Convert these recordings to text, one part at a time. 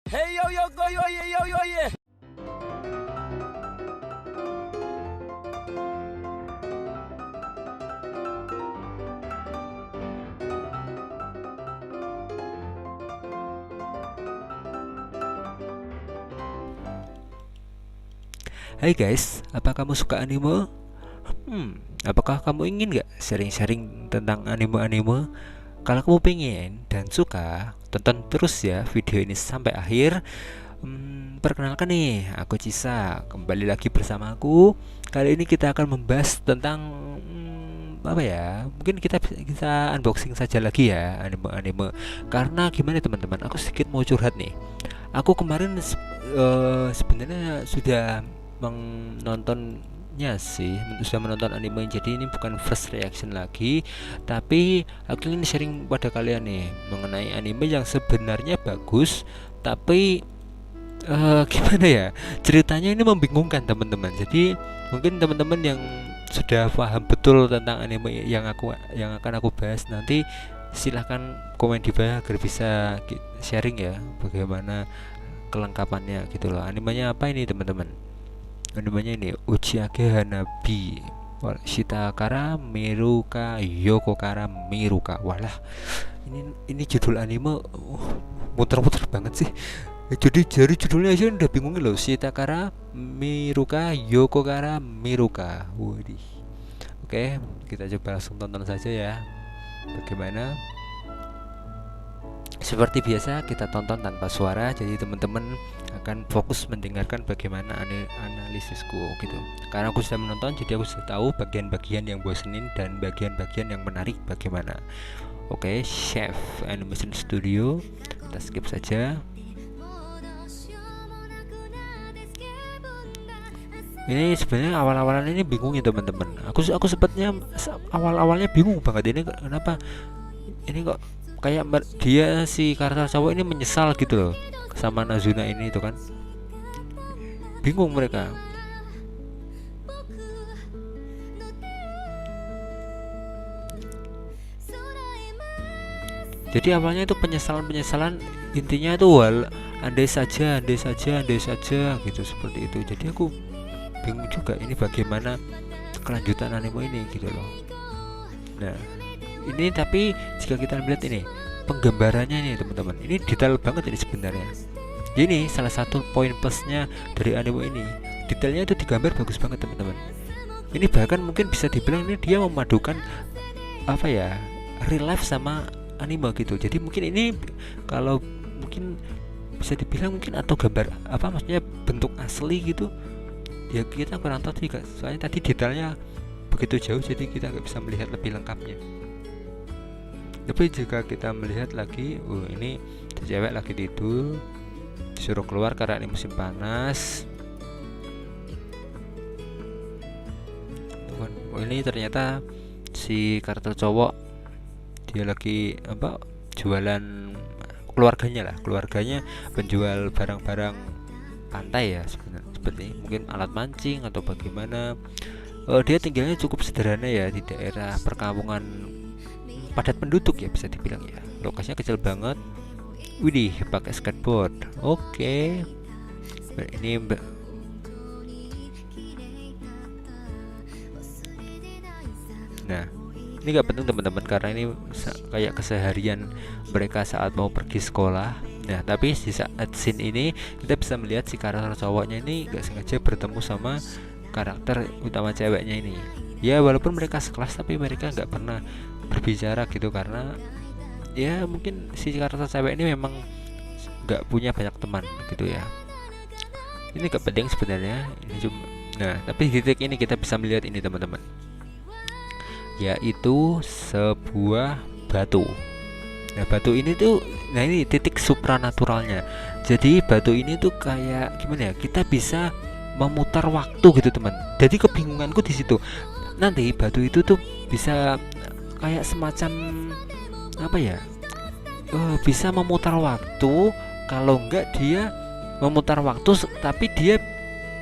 Hey yo yo go yo yeah yo yo yeah. Hai guys, apa kamu suka anime? Apakah kamu ingin gak sharing-sharing tentang anime-anime? Kalau kamu pengen dan suka, tonton terus ya video ini sampai akhir. Perkenalkan nih, aku Cisa. Kembali lagi bersama aku. Kali ini kita akan membahas tentang apa ya? Mungkin kita unboxing saja lagi ya anime-anime. Karena gimana teman-teman? Aku sedikit mau curhat nih. Aku kemarin sebenarnya sudah menontonnya sih, sudah menonton anime, jadi ini bukan first reaction lagi, tapi aku ingin sharing pada kalian nih mengenai anime yang sebenarnya bagus, tapi gimana ya, ceritanya ini membingungkan teman-teman. Jadi mungkin teman-teman yang sudah paham betul tentang anime yang akan aku bahas nanti, silahkan komen di bawah agar bisa sharing ya bagaimana kelengkapannya gitu loh. Animenya apa ini teman-teman? Animenya ini Uchiake Hanabi Shitakara Miruka Yokokara Miruka. Walah, ini judul anime muter-muter banget sih. Jadi dari judulnya aja udah bingung loh. Shitakara Miruka Yokokara Miruka. Waduh. Oke, kita coba langsung tonton saja ya. Bagaimana? Seperti biasa kita tonton tanpa suara, jadi teman-teman akan fokus mendengarkan bagaimana analisisku gitu. Karena aku sudah menonton, jadi aku sudah tahu bagian-bagian yang bosenin dan bagian-bagian yang menarik bagaimana. Oke, Chef Animation Studio, kita skip saja. Ini sebenarnya awal-awalan ini bingung ya teman-teman. Aku sempatnya awal-awalnya bingung banget, ini kenapa ini kok kayak dia si karakter cowok ini menyesal gitu loh sama Nazuna ini, itu kan bingung mereka. Jadi awalnya itu penyesalan intinya itu andai saja gitu, seperti itu. Jadi aku bingung juga ini bagaimana kelanjutan anime ini gitu loh. Nah, ini tapi jika kita melihat ini penggambarannya nih teman-teman, ini detail banget ini sebenarnya. Ini salah satu poin plusnya dari anime ini, detailnya itu digambar bagus banget teman-teman. Ini bahkan mungkin bisa dibilang ini dia memadukan apa ya, real life sama anime gitu. Jadi mungkin ini kalau mungkin bisa dibilang mungkin atau gambar apa, maksudnya bentuk asli gitu ya, kita kurang tahu juga soalnya tadi detailnya begitu jauh, jadi kita nggak bisa melihat lebih lengkapnya. Tapi jika kita melihat lagi, ini cewek lagi tidur, disuruh keluar karena ini musim panas. Ini ternyata si karakter cowok dia lagi apa, jualan, keluarganya penjual barang-barang pantai ya sebenarnya, seperti mungkin alat mancing atau bagaimana. Dia tinggalnya cukup sederhana ya, di daerah perkampungan padat penduduk ya bisa dibilang ya. Lokasinya kecil banget. Widih, pakai skateboard. Oke. Ini nah, ini gak penting teman-teman karena ini kayak keseharian mereka saat mau pergi sekolah. Nah, tapi di saat scene ini kita bisa melihat si karakter cowoknya ini gak sengaja bertemu sama karakter utama ceweknya ini. Ya walaupun mereka sekelas, tapi mereka nggak pernah berbicara gitu, karena ya mungkin si karakter cewek ini memang nggak punya banyak teman gitu ya. Ini gak penting sebenarnya, ini cuma, nah tapi di titik ini kita bisa melihat ini teman-teman, yaitu sebuah batu. Nah batu ini tuh, nah ini titik supranaturalnya. Jadi batu ini tuh kayak gimana ya, kita bisa memutar waktu gitu teman. Jadi kebingunganku di situ, nanti batu itu tuh bisa kayak semacam apa ya, bisa memutar waktu. Kalau enggak dia memutar waktu, tapi dia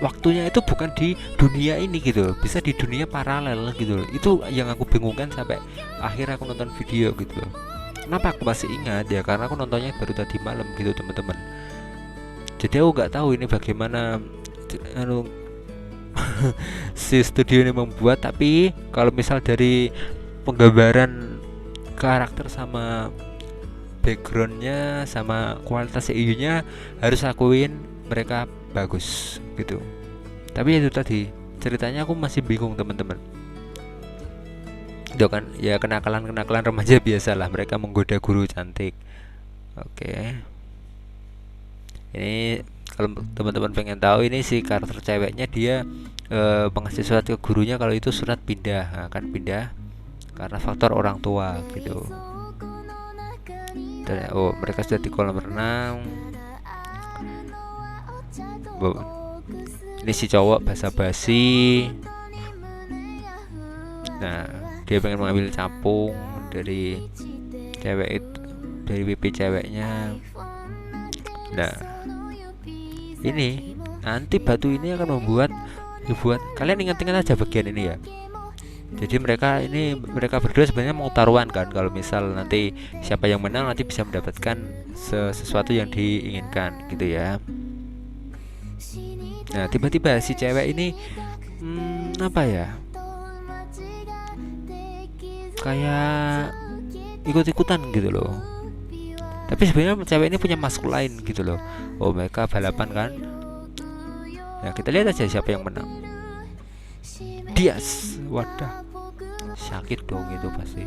waktunya itu bukan di dunia ini gitu, bisa di dunia paralel gitu. Itu yang aku bingungkan sampai akhir aku nonton video gitu. Kenapa aku masih ingat ya, karena aku nontonnya baru tadi malam gitu teman-teman. Jadi aku nggak tahu ini bagaimana anu si studio ini membuat, tapi kalau misal dari penggambaran karakter sama backgroundnya sama kualitas EIU-nya harus akuin mereka bagus gitu. Tapi itu tadi ceritanya aku masih bingung teman-teman. Itu kan ya kenakalan remaja biasalah, mereka menggoda guru cantik. Oke. Ini kalau teman-teman pengen tahu, ini si karakter ceweknya dia mengasih surat ke gurunya kalau itu surat pindah, akan pindah karena faktor orang tua gitu. Dan, mereka sudah di kolam renang. Ini si cowok basa-basi. Nah, dia pengen mengambil capung dari cewek itu, dari pipi ceweknya. Nah, ini nanti batu ini akan membuat kalian ingat-ingat aja bagian ini ya. Jadi mereka berdua sebenarnya mau taruhan kan, kalau misal nanti siapa yang menang nanti bisa mendapatkan sesuatu yang diinginkan gitu ya. Nah, tiba-tiba si cewek ini apa ya, kayak ikut-ikutan gitu loh. Tapi sebenarnya cewek ini punya maskul lain gitu loh. Mereka balapan kan. Nah, kita lihat aja siapa yang menang. Dias, wadah, sakit dong itu pasti.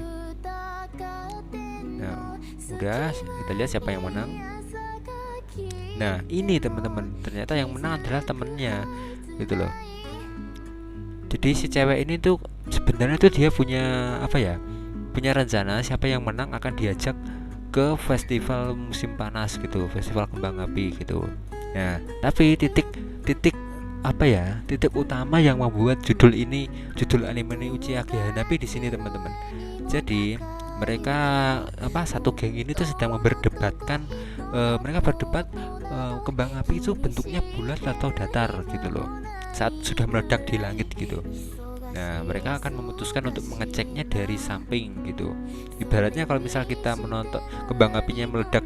Nah, udah kita lihat siapa yang menang. Nah, ini teman-teman, ternyata yang menang adalah temennya gitu loh. Jadi si cewek ini tuh sebenarnya tuh dia punya apa ya, punya rencana siapa yang menang akan diajak ke festival musim panas gitu, festival kembang api gitu. Nah, tapi titik apa ya, titik utama yang membuat judul anime ini Uchiha Hanabi di sini teman-teman. Jadi mereka satu geng ini tuh sedang memperdebatkan, mereka berdebat kembang api itu bentuknya bulat atau datar gitu loh, saat sudah meledak di langit gitu. Nah, mereka akan memutuskan untuk mengeceknya dari samping gitu. Ibaratnya kalau misal kita menonton kembang apinya meledak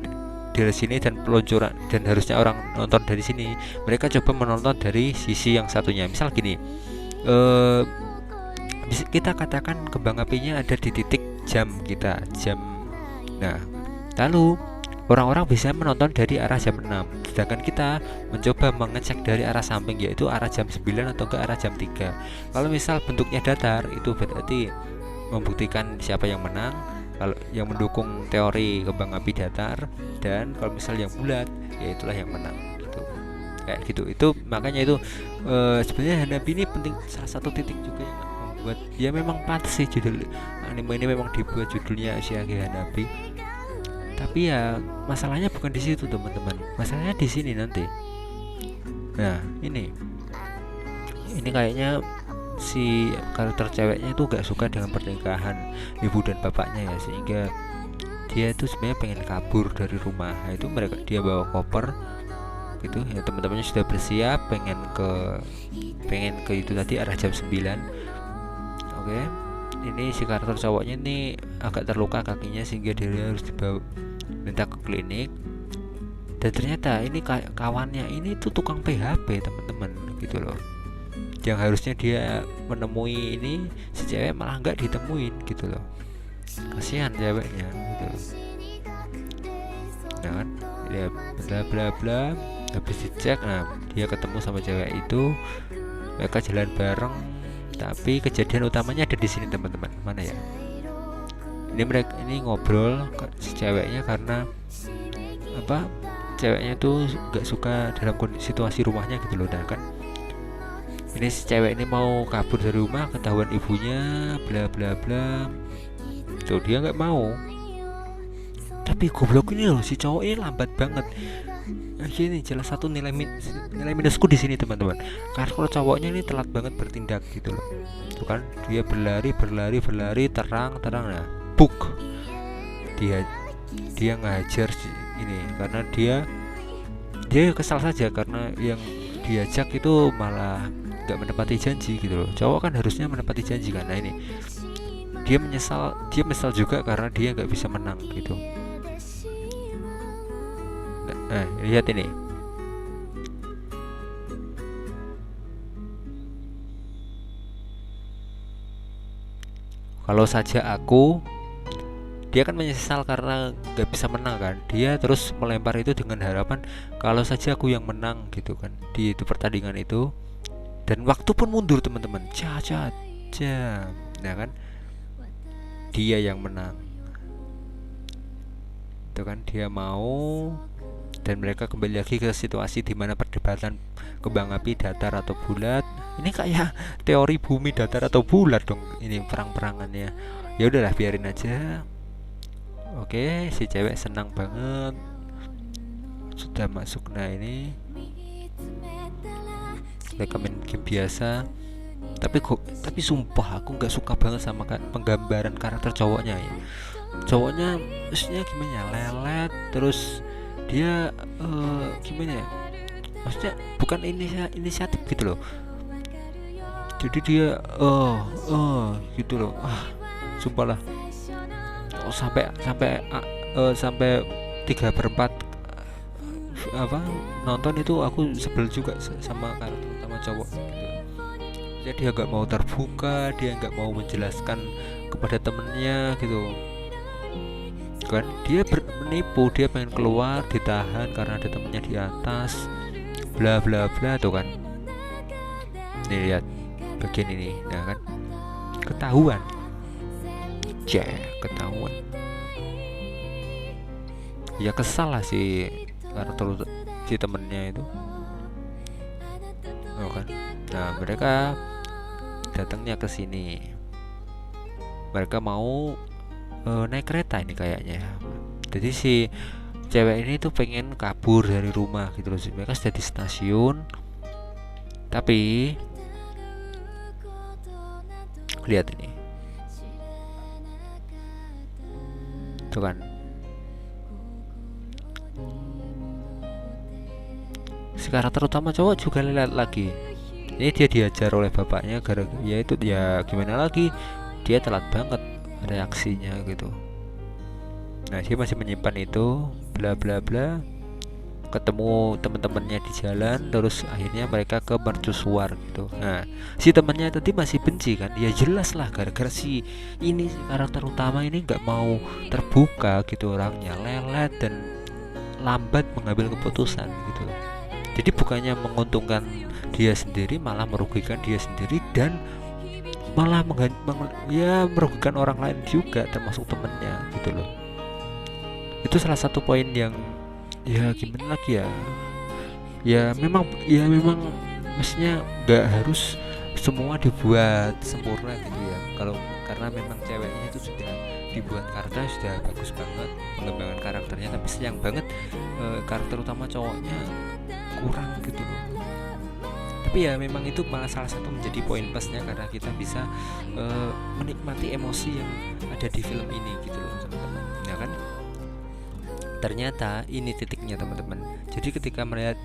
dari sini dan peluncuran, dan harusnya orang nonton dari sini, mereka coba menonton dari sisi yang satunya. Misal gini, kita katakan kembang apinya ada di titik jam. Nah, lalu orang-orang bisa menonton dari arah jam 6, sedangkan kita mencoba mengecek dari arah samping, yaitu arah jam 9 atau ke arah jam 3. Kalau misal bentuknya datar, itu berarti membuktikan siapa yang menang, kalau yang mendukung teori kembang api datar. Dan kalau misal yang bulat, ya itulah yang menang gitu. Kayak gitu. Itu makanya itu sebenarnya Hanabi ini penting, salah satu titik juga yang membuat ya memang pantas sih judul anime ini memang dibuat judulnya Uchiha Hanabi. Tapi ya masalahnya bukan di situ teman-teman, masalahnya di sini nanti. Nah, ini kayaknya si karakter ceweknya itu gak suka dengan pernikahan ibu dan bapaknya ya, sehingga dia itu sebenarnya pengen kabur dari rumah. Nah, itu dia bawa koper gitu ya, teman-temannya sudah bersiap pengen ke itu tadi arah jam 9. Oke. Ini si karakter cowoknya ini agak terluka kakinya, sehingga dia harus dibawa minta ke klinik. Dan ternyata ini kawannya ini tuh tukang PHP teman-teman gitu loh. Yang harusnya dia menemui ini, si cewek malah nggak ditemuin gitu loh. Kasihan ceweknya gitu loh. Nah kan, dia bla bla bla, habis dicek, nah dia ketemu sama cewek itu, mereka jalan bareng. Tapi kejadian utamanya ada di sini teman-teman. Mana ya? Ini ngobrol si ceweknya karena ceweknya tuh nggak suka dalam situasi rumahnya gitu loh. Dan kan ini si cewek ini mau kabur dari rumah, ketahuan ibunya, bla bla bla. Tuh dia nggak mau. Tapi goblok ini loh, si cowok ini lambat banget. Ini jelas satu nilai minusku di sini teman-teman. Karena kalau cowoknya ini telat banget bertindak gitu loh. Tuh kan dia berlari terang. Nah, buk. Dia ngajar ini karena dia kesal saja karena yang diajak itu malah nggak menepati janji gitu loh. Cowok kan harusnya menepati janji kan. Nah, ini dia menyesal juga karena dia nggak bisa menang gitu. Nah, lihat ini. Kalau saja aku, dia kan menyesal karena nggak bisa menang kan. Dia terus melempar itu dengan harapan kalau saja aku yang menang gitu kan di itu pertandingan itu. Dan waktu pun mundur teman-teman, jam. Nah kan, dia yang menang. Itu kan dia mau, dan mereka kembali lagi ke situasi di mana perdebatan kembang api datar atau bulat. Ini kayak teori bumi datar atau bulat dong ini perang-perangannya. Ya udahlah, biarin aja. Oke, si cewek senang banget sudah masuk. Nah ini mereka main game biasa, tapi sumpah aku nggak suka banget sama penggambaran karakter cowoknya ya. Cowoknya maksudnya gimana ya, lelet, terus dia gimana ya, maksudnya bukan inisiatif gitu loh. Jadi dia gitu loh. Sumpah lah. Sampai 3/4 nonton itu aku sebel juga sama karakter utama cowok gitu. Jadi dia nggak mau terbuka, dia nggak mau menjelaskan kepada temennya gitu kan. Dia menipu, dia pengen keluar, ditahan karena ada temennya di atas, bla bla bla tuh kan. Nih lihat bagian ini, nah kan ketahuan. Ketahuan. Ya kesal lah si karakter si temennya itu. Oh kan. Nah mereka datangnya ke sini. Mereka mau naik kereta ini kayaknya. Jadi si cewek ini tuh pengen kabur dari rumah gitu loh. Mereka sudah di stasiun, tapi lihat ini tuh kan, si karakter utama cowok juga lihat lagi. Ini dia diajar oleh bapaknya gara-gara ya itu, ya gimana lagi, dia telat banget reaksinya gitu. Nah dia masih menyimpan itu, bla bla bla. Ketemu teman-temannya di jalan, terus akhirnya mereka ke mercusuar gitu. Nah si temannya tadi masih benci kan, ya jelas lah gara-gara si karakter utama ini nggak mau terbuka gitu, orangnya lelet dan lambat mengambil keputusan gitu. Jadi bukannya menguntungkan dia sendiri, malah merugikan dia sendiri, dan malah merugikan orang lain juga, termasuk temennya gitu loh. Itu salah satu poin yang ya gimana lagi ya, ya memang mestinya nggak harus semua dibuat sempurna gitu ya. Kalau karena memang ceweknya itu sudah dibuat karakternya sudah bagus banget, pengembangan karakternya, tapi sayang banget karakter utama cowoknya kurang gitu loh. Tapi ya memang itu malah salah satu menjadi poin plusnya, karena kita bisa menikmati emosi yang ada di film ini gitu loh teman-teman. Ya kan, ternyata ini titiknya teman-teman. Jadi ketika melihat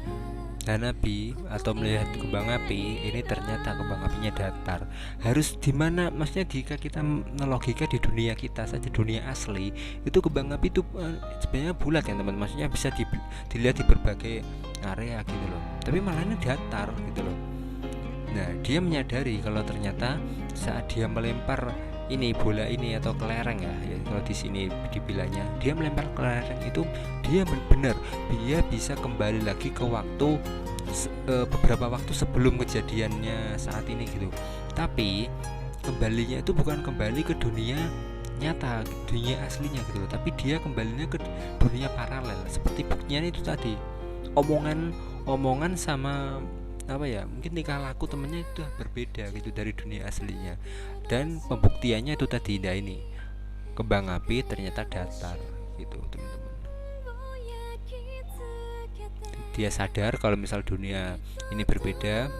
Hanabi atau melihat kembang api ini, ternyata kembang apinya datar. Harus dimana, maksudnya jika kita melogika di dunia kita saja, dunia asli itu kembang api itu sebenarnya bulat ya teman, maksudnya bisa dilihat di berbagai area gitu loh, tapi malah ini datar gitu loh. Nah dia menyadari kalau ternyata saat dia melempar ini bola ini atau kelereng ya kalau di sini dibilangnya, dia melempar kelereng itu, dia benar dia bisa kembali lagi ke waktu beberapa waktu sebelum kejadiannya saat ini gitu. Tapi kembalinya itu bukan kembali ke dunia nyata, dunia aslinya gitu, tapi dia kembalinya ke dunia paralel. Seperti buktinya itu tadi, omongan sama apa ya, mungkin tingkah laku temennya itu berbeda gitu dari dunia aslinya. Dan pembuktiannya itu tadi, nah ini kembang api ternyata datar gitu teman-teman. Dia sadar kalau misal dunia ini berbeda.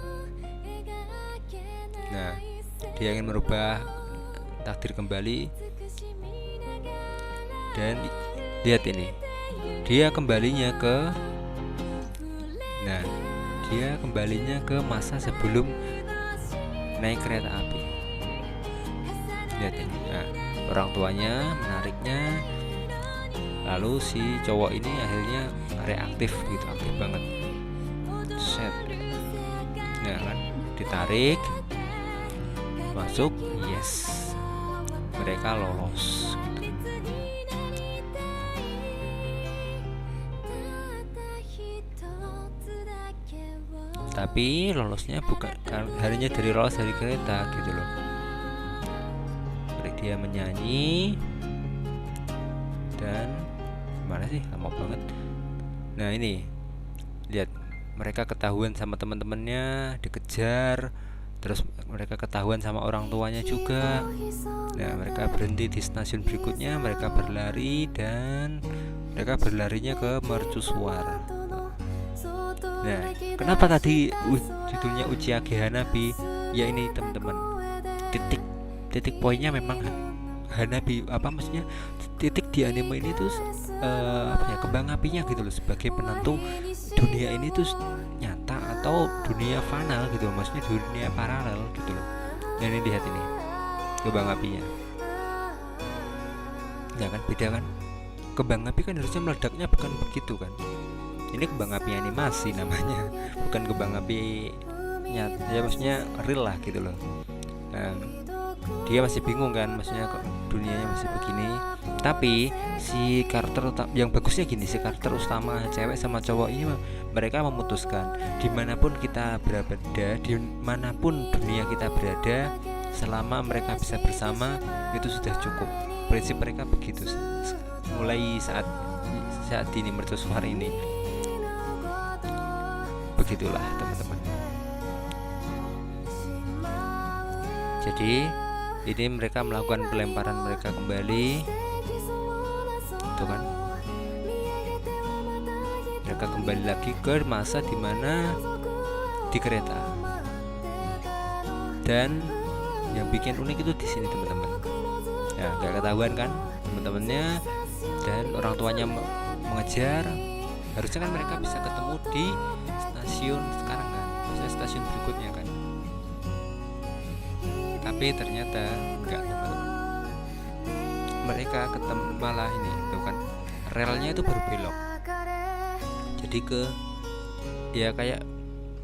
Nah dia ingin merubah takdir kembali. Dan lihat ini, dia kembalinya ke masa sebelum naik kereta api. Lihat ini, nah, orang tuanya menariknya, lalu si cowok ini akhirnya reaktif gitu, aktif banget. Set, nah kan, ditarik, masuk, yes. mereka lolos gitu. Tapi lolosnya bukan harinya dari lolos dari kereta gitu loh. Dia menyanyi dan mana sih, lama banget. Nah ini lihat, mereka ketahuan sama teman-temannya, dikejar, terus mereka ketahuan sama orang tuanya juga. Nah mereka berhenti di stasiun berikutnya, mereka berlari dan mereka berlarinya ke mercusuar. Nah kenapa tadi judulnya Uchiha Hanabi? Ya ini teman-teman, titik poinnya memang Hanabi, apa maksudnya titik di anime ini tuh kembang apinya gitu loh, sebagai penentu dunia ini tuh nyata atau dunia fana gitu loh, maksudnya dunia paralel gitu loh. Nah ini lihat ini kembang apinya. Ya kan beda kan, kembang api kan harusnya meledaknya bukan begitu kan. Ini kembang api animasi namanya, bukan kembang api nyata ya, maksudnya real lah gitu loh. Nah, dia masih bingung kan, maksudnya kok dunianya masih begini. Tapi si karakter yang bagusnya gini, si karakter utama cewek sama cowok ini mereka memutuskan dimanapun kita berada, dimanapun dunia kita berada, selama mereka bisa bersama itu sudah cukup. Prinsip mereka begitu mulai saat ini mercusuar ini. Begitulah teman-teman. Jadi ini mereka melakukan pelemparan mereka kembali, itu kan. Mereka kembali lagi ke masa dimana di kereta. Dan yang bikin unik itu di sini teman-teman. Ya gak ketahuan kan teman-temannya dan orang tuanya mengejar. Harusnya kan mereka bisa ketemu di stasiun sekarang kan, maksudnya stasiun berikutnya kan. Tapi ternyata enggak teman-teman. Mereka ketemu malah ini tuh kan, relnya itu berbelok. Jadi ya kayak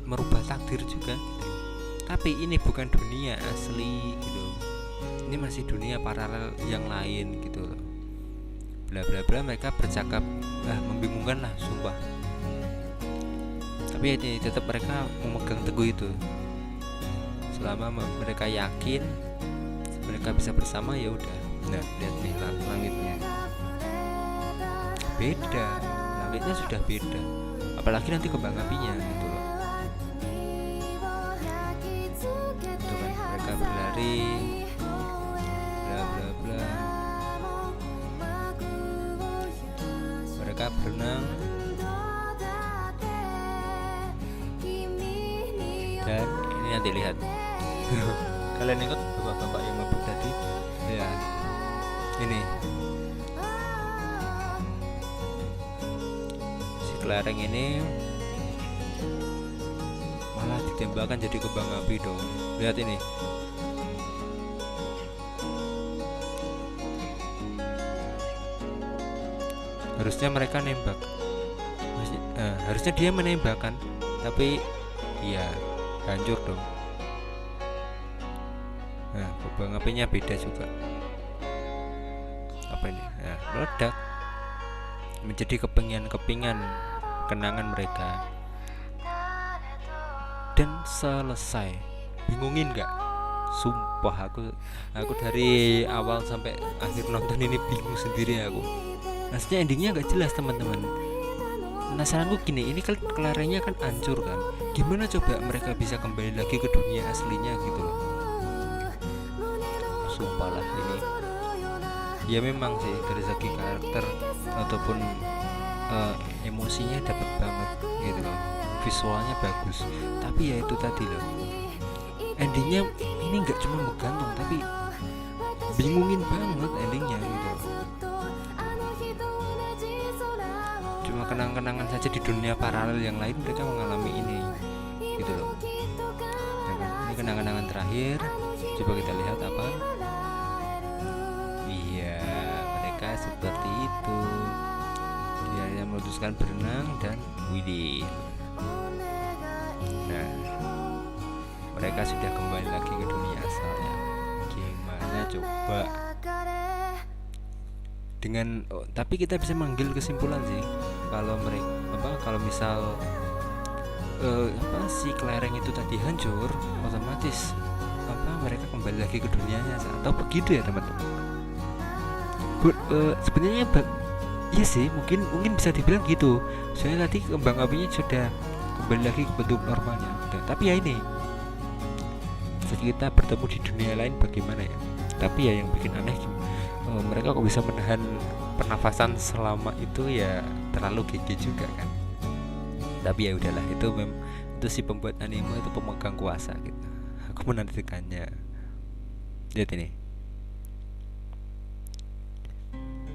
merubah takdir juga. Tapi ini bukan dunia asli gitu. Ini masih dunia paralel yang lain gitu loh. Bla bla bla, mereka bercakap membingungkan lah sumpah. Tapi ini tetap mereka memegang teguh itu. Selama mereka yakin mereka bisa bersama ya udah. Nah, lihat nih langitnya. Beda. Langitnya sudah beda. Apalagi nanti kembang apinya gitu loh. Itu kan mereka berlari bla bla bla. Mereka berenang dan ini nanti lihat. Kalian ingat bapak-bapak yang mabuk tadi? Ya. Ini si kelereng ini malah ditembakkan jadi kembang api dong. Lihat ini. Harusnya mereka nembak. Harusnya dia menembakkan, tapi ya hancur dong. Nah, kembang apinya beda juga. Apa ini? Nah, meledak menjadi kepingan kenangan mereka. Dan selesai. Bingungin nggak? Sumpah aku dari awal sampai akhir nonton ini bingung sendiri aku. Maksudnya endingnya nggak jelas teman-teman. Penasaranku gini, ini kan kelerengnya kan hancur kan. Gimana coba mereka bisa kembali lagi ke dunia aslinya gitu loh. Sumpah lah ini. Ya memang sih dari segi karakter ataupun emosinya dapat banget gitu loh. Visualnya bagus. Tapi ya itu tadi loh. Endingnya ini nggak cuma menggantung tapi bingungin banget endingnya gitu loh. Cuma kenang-kenangan saja di dunia paralel yang lain mereka mengalami ini gitu loh. Ini kenang-kenangan terakhir. Coba kita lihat apa. Iya, mereka seperti itu. Dia yang memutuskan berenang dan widih. Nah, mereka sudah kembali lagi ke dunia asalnya. Gimana coba? tapi kita bisa mengambil kesimpulan sih kalau mereka kalau misal si kelereng itu tadi hancur, otomatis mereka kembali lagi ke dunia nyata atau begitu ya teman-teman. Sebenarnya iya sih, mungkin bisa dibilang gitu. Soalnya tadi kembang apinya sudah kembali lagi ke bentuk normalnya. Tapi ya ini kita bertemu di dunia lain bagaimana ya. Tapi ya yang bikin aneh, mereka kok bisa menahan pernafasan selama itu, ya terlalu gigi juga kan. Tapi ya udahlah, itu si pembuat anime itu pemegang kuasa gitu. Aku menantikannya. Lihat ini,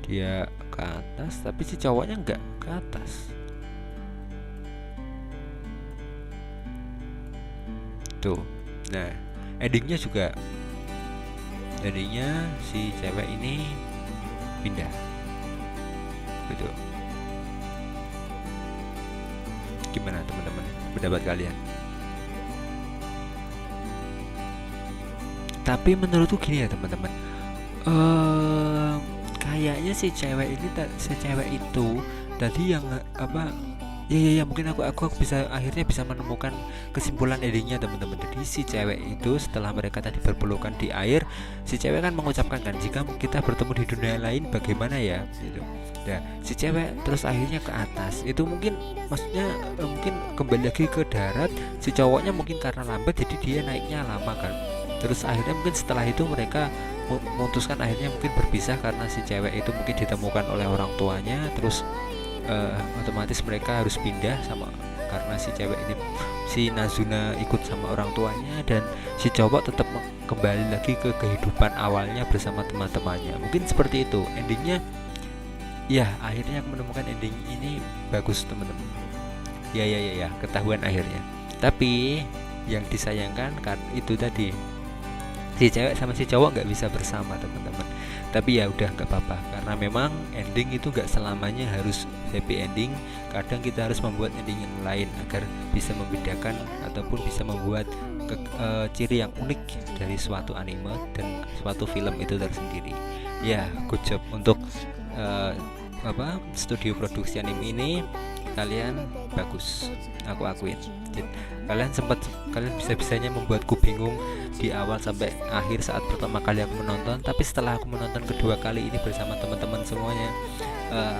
dia ke atas tapi si cowoknya nggak ke atas. Tuh, nah endingnya si cewek ini pindah gitu. Gimana teman-teman pendapat kalian? Tapi menurutku gini ya teman-teman, kayaknya si cewek itu tadi yang ya mungkin aku akhirnya bisa menemukan kesimpulan endingnya teman-teman. Jadi si cewek itu setelah mereka tadi berpelukan di air, si cewek kan mengucapkan kan, jika kita bertemu di dunia lain bagaimana ya gitu. Nah si cewek terus akhirnya ke atas, itu mungkin maksudnya mungkin kembali lagi ke darat. Si cowoknya mungkin karena lambat jadi dia naiknya lama kan. Terus akhirnya mungkin setelah itu mereka memutuskan akhirnya mungkin berpisah karena si cewek itu mungkin ditemukan oleh orang tuanya. Terus otomatis mereka harus pindah karena si cewek ini, si Nazuna ikut sama orang tuanya, dan si cowok tetap kembali lagi ke kehidupan awalnya bersama teman-temannya. Mungkin seperti itu endingnya. Ya akhirnya aku menemukan ending ini bagus teman-teman. Ya ketahuan akhirnya. Tapi yang disayangkan kan itu tadi, si cewek sama si cowok nggak bisa bersama teman-teman. Tapi ya udah nggak apa-apa, karena memang ending itu nggak selamanya harus happy ending. Kadang kita harus membuat ending yang lain agar bisa membedakan ataupun bisa membuat ciri yang unik dari suatu anime dan suatu film itu tersendiri. Ya good job untuk studio produksi anime ini, kalian bagus, aku akuin. Kalian bisa-bisanya membuatku bingung di awal sampai akhir saat pertama kali aku menonton. Tapi setelah aku menonton kedua kali ini bersama teman-teman semuanya,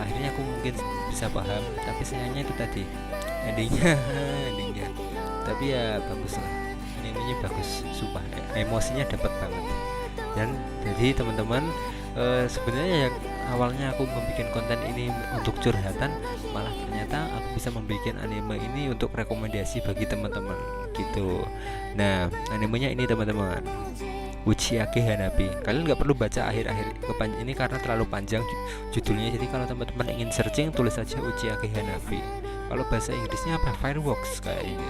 akhirnya aku mungkin bisa paham. Tapi sayangnya itu tadi endingnya. Tapi ya bagus lah, animenya bagus, sumpah emosinya dapat banget. Dan jadi teman-teman, sebenarnya yang awalnya aku membuat konten ini untuk curhatan, malah ternyata aku bisa membuat anime ini untuk rekomendasi bagi teman-teman gitu. Nah animenya ini teman-teman, Uchiake Hanabi. Kalian nggak perlu baca akhir-akhir ini karena terlalu panjang judulnya. Jadi kalau teman-teman ingin searching, tulis saja Uchiake Hanabi. Kalau bahasa Inggrisnya apa, Fireworks kayak ini.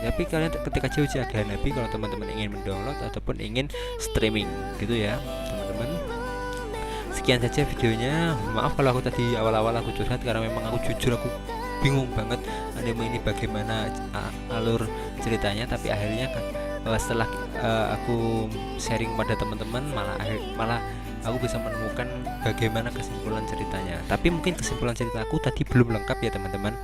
Tapi kalian ketika Uchiake Hanabi, kalau teman-teman ingin mendownload ataupun ingin streaming gitu ya teman-teman. Sekian saja videonya. Maaf kalau aku tadi awal-awal aku curhat, karena memang aku jujur aku bingung banget anime ini bagaimana alur ceritanya. Tapi akhirnya setelah aku sharing pada teman-teman, malah aku bisa menemukan bagaimana kesimpulan ceritanya. Tapi mungkin kesimpulan ceritaku tadi belum lengkap ya teman-teman.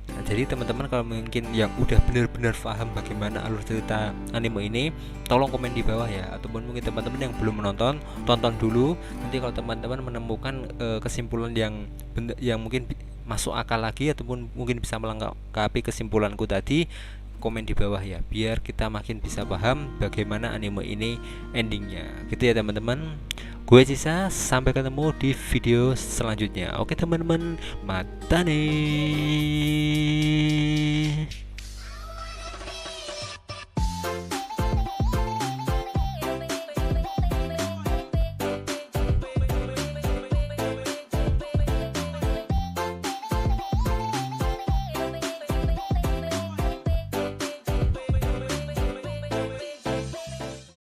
Nah, jadi teman-teman kalau mungkin yang udah benar-benar paham bagaimana alur cerita anime ini, tolong komen di bawah ya. Ataupun mungkin teman-teman yang belum menonton, tonton dulu. Nanti kalau teman-teman menemukan kesimpulan yang mungkin masuk akal lagi, ataupun mungkin bisa melengkapi kesimpulanku tadi, komen di bawah ya, biar kita makin bisa paham bagaimana anime ini endingnya gitu ya teman-teman. Gue Cisa, sampai ketemu di video selanjutnya. Oke teman-teman, mata nih.